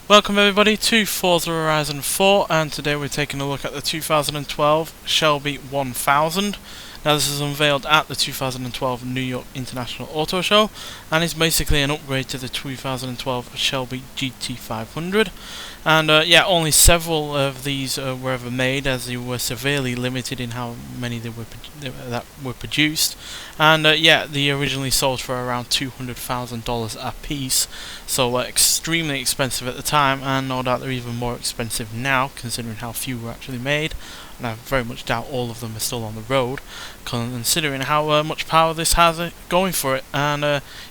Welcome everybody to Forza Horizon 4, and today we're taking a look at the 2012 Shelby 1000. Now this is unveiled at the 2012 New York International Auto Show and is basically an upgrade to the 2012 Shelby GT500. And only several of these were ever made, as they were severely limited in how many that were produced. And they originally sold for around $200,000 a piece, so extremely expensive at the time, and no doubt they're even more expensive now considering how few were actually made. And I very much doubt all of them are still on the road, considering how much power this has going for it. And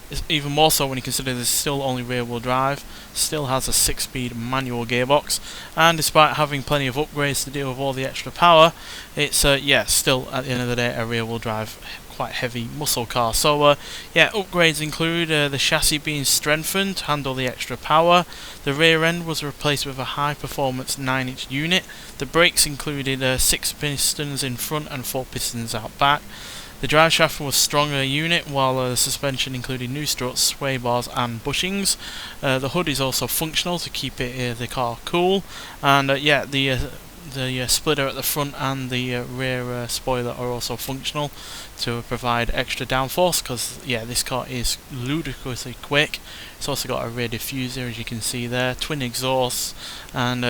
it's even more so when you consider this is still only rear-wheel drive, still has a 6-speed manual gearbox, and despite having plenty of upgrades to deal with all the extra power, it's still at the end of the day a rear-wheel drive, quite heavy muscle car. So upgrades include the chassis being strengthened to handle the extra power. The rear end was replaced with a high performance 9-inch unit. The brakes included 6 pistons in front and 4 pistons out back. The drive shaft was a stronger unit, while the suspension included new struts, sway bars and bushings. The hood is also functional to keep the car cool, and the splitter at the front and the rear spoiler are also functional to provide extra downforce, because this car is ludicrously quick. It's also got a rear diffuser, as you can see there, twin exhausts, and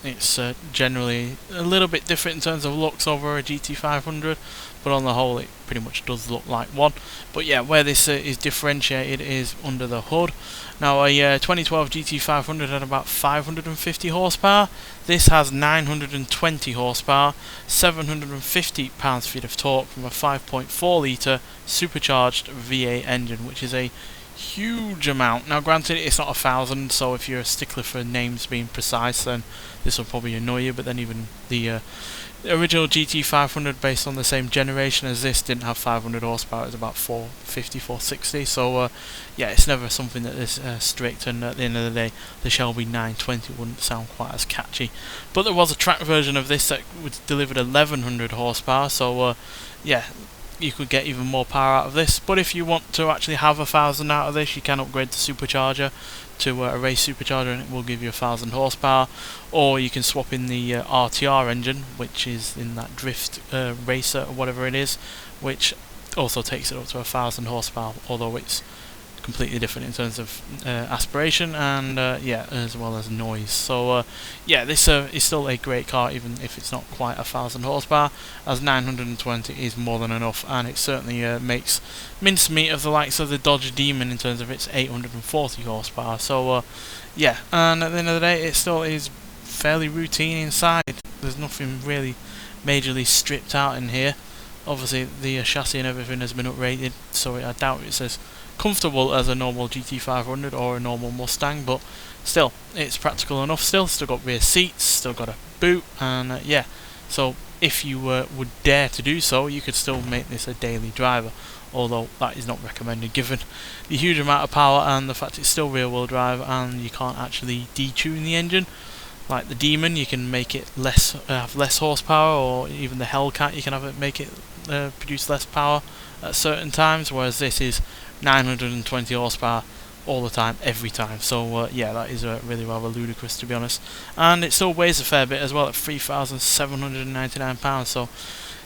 it's generally a little bit different in terms of looks over a GT500, but on the whole it pretty much does look like one. But where this is differentiated is under the hood. Now a 2012 GT500 had about 550 horsepower. This has 920 horsepower, 750 pounds-feet of torque from a 5.4 litre supercharged V8 engine, which is a huge amount. Now granted, it's not 1,000, so if you're a stickler for names being precise, then this will probably annoy you. But then even the original GT500, based on the same generation as this, didn't have 500 horsepower. It was about 450, 460. So it's never something that is strict, and at the end of the day the Shelby 920 wouldn't sound quite as catchy. But there was a track version of this that delivered 1100 horsepower, so you could get even more power out of this. But if you want to actually have 1,000 out of this, you can upgrade the supercharger to a race supercharger, and it will give you 1,000 horsepower. Or you can swap in the RTR engine, which is in that drift racer or whatever it is, which also takes it up to 1,000 horsepower, although it's completely different in terms of aspiration and as well as noise. So this is still a great car, even if it's not quite 1,000 horsepower, as 920 is more than enough, and it certainly makes mincemeat of the likes of the Dodge Demon in terms of its 840 horsepower. So and at the end of the day it still is fairly routine inside. There's nothing really majorly stripped out in here. Obviously the chassis and everything has been uprated, so I doubt it's as comfortable as a normal GT500 or a normal Mustang, but still it's practical enough. Still got rear seats, still got a boot, and so if you would dare to do so, you could still make this a daily driver, although that is not recommended given the huge amount of power and the fact it's still rear wheel drive and you can't actually detune the engine. Like the Demon, you can make it have less horsepower, or even the Hellcat, you can have it make it produce less power at certain times, whereas this is 920 horsepower all the time, every time. So that is really rather ludicrous, to be honest. And it still weighs a fair bit as well, at 3,799 pounds. So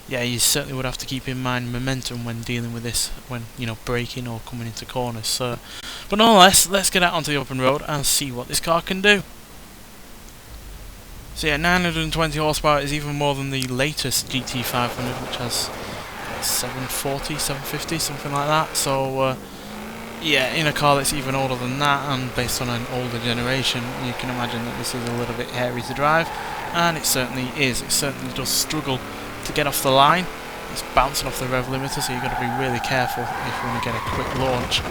you certainly would have to keep in mind momentum when dealing with this, when braking or coming into corners. But nonetheless, let's get out onto the open road and see what this car can do. So 920 horsepower is even more than the latest GT500, which has 740, 750, something like that. So in a car that's even older than that, and based on an older generation, you can imagine that this is a little bit hairy to drive, and it certainly is. It certainly does struggle to get off the line. It's bouncing off the rev limiter, so you've got to be really careful if you want to get a quick launch.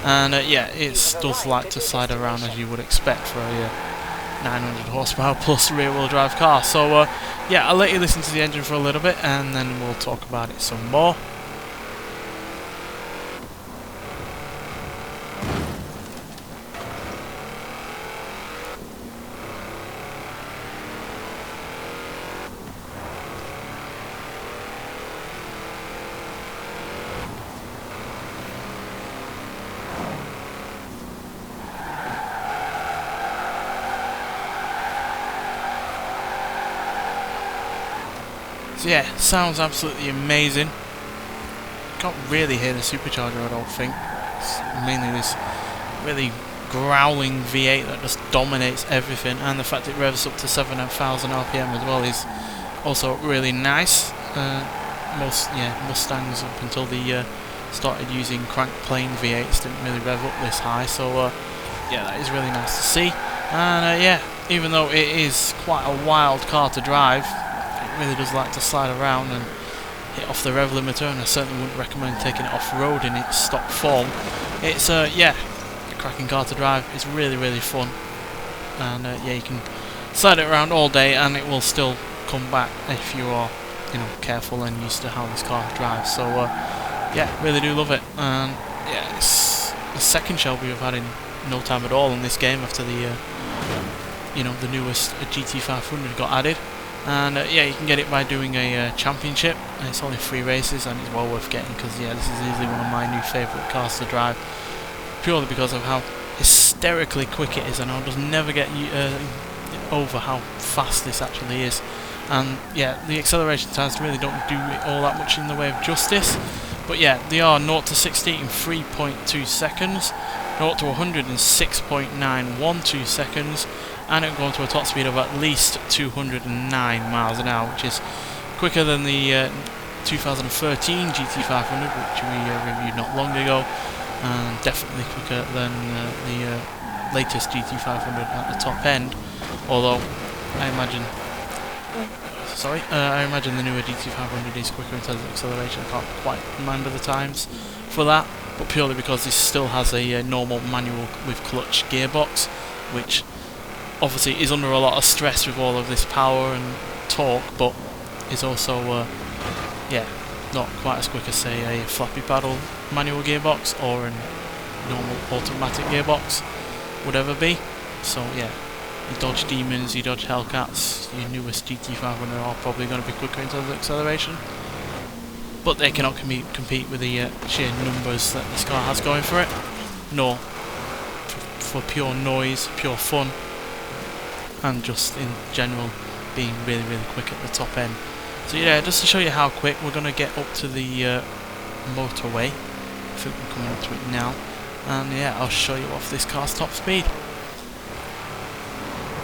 And it does like to slide around, as you would expect for a 900 horsepower plus rear wheel drive car. So I'll let you listen to the engine for a little bit, and then we'll talk about it some more. So yeah, sounds absolutely amazing. Can't really hear the supercharger, I don't think. It's mainly this really growling V8 that just dominates everything, and the fact it revs up to 7,000 RPM as well is also really nice. Mustangs up until they started using crank plane V8s didn't really rev up this high, so yeah, that is really nice to see. And yeah, even though it is quite a wild car to drive, it really does like to slide around and hit off the rev limiter, and I certainly wouldn't recommend taking it off-road in its stock form. It's yeah, a cracking car to drive. It's really fun, and yeah, you can slide it around all day and it will still come back if you are, you know, careful and used to how this car drives. So yeah, really do love it. And yeah, it's the second Shelby we've had in no time at all in this game after the you know, the newest GT500 got added. And yeah, you can get it by doing a championship, and it's only 3 races, and it's well worth getting, because yeah, this is easily one of my new favourite cars to drive, purely because of how hysterically quick it is, and I'll just never get over how fast this actually is. And yeah, the acceleration times really don't do all that much in the way of justice, but yeah, they are 0 to 60 in 3.2 seconds, 0 to 100 in 6.912 seconds, and it'll go to a top speed of at least 209 miles an hour, which is quicker than the 2013 GT500, which we reviewed not long ago, and definitely quicker than the latest GT500 at the top end, although I imagine the newer GT500 is quicker in terms of acceleration. I can't quite remember the times for that, but purely because this still has a normal manual with clutch gearbox, which obviously is under a lot of stress with all of this power and torque, but is also yeah, not quite as quick as say a flappy paddle manual gearbox or a normal automatic gearbox would ever be. So yeah, your Dodge Demons, your Dodge Hellcats, your newest GT500 are probably going to be quicker in terms of acceleration, but they cannot compete with the sheer numbers that this car has going for it, nor for pure noise, pure fun, and just in general being really quick at the top end. So yeah, just to show you how quick, we're going to get up to the motorway. I think we're coming up to it now, and yeah, I'll show you off this car's top speed.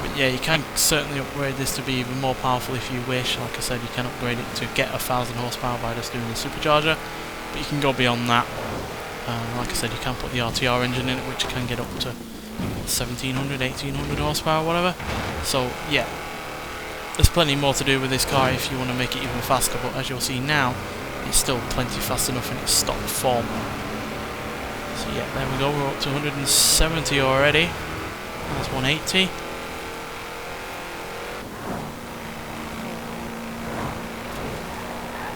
But yeah, you can certainly upgrade this to be even more powerful if you wish. Like I said, you can upgrade it to get 1,000 horsepower by just doing the supercharger, but you can go beyond that. Like I said, you can put the RTR engine in it, which can get up to 1,700, 1,800 horsepower, whatever. So yeah, there's plenty more to do with this car if you want to make it even faster, but as you'll see now, it's still plenty fast enough in its stock form. So yeah, there we go, we're up to 170 already. That's 180.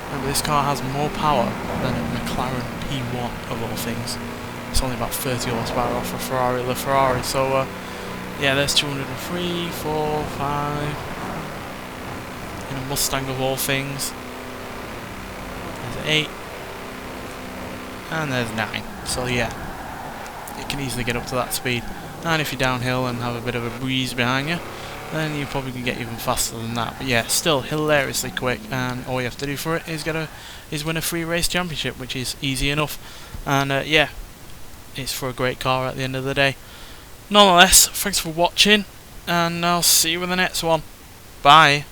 Remember, this car has more power than a McLaren P1 of all things. It's only about 30 horsepower off a Ferrari LaFerrari, so yeah, there's 203, 4, 5, in a Mustang of all things. There's 8, and there's 9, so yeah, it can easily get up to that speed. And if you're downhill and have a bit of a breeze behind you, then you probably can get even faster than that. But yeah, still hilariously quick, and all you have to do for it is win a free race championship, which is easy enough. And yeah, it's for a great car at the end of the day. Nonetheless, thanks for watching, and I'll see you in the next one. Bye.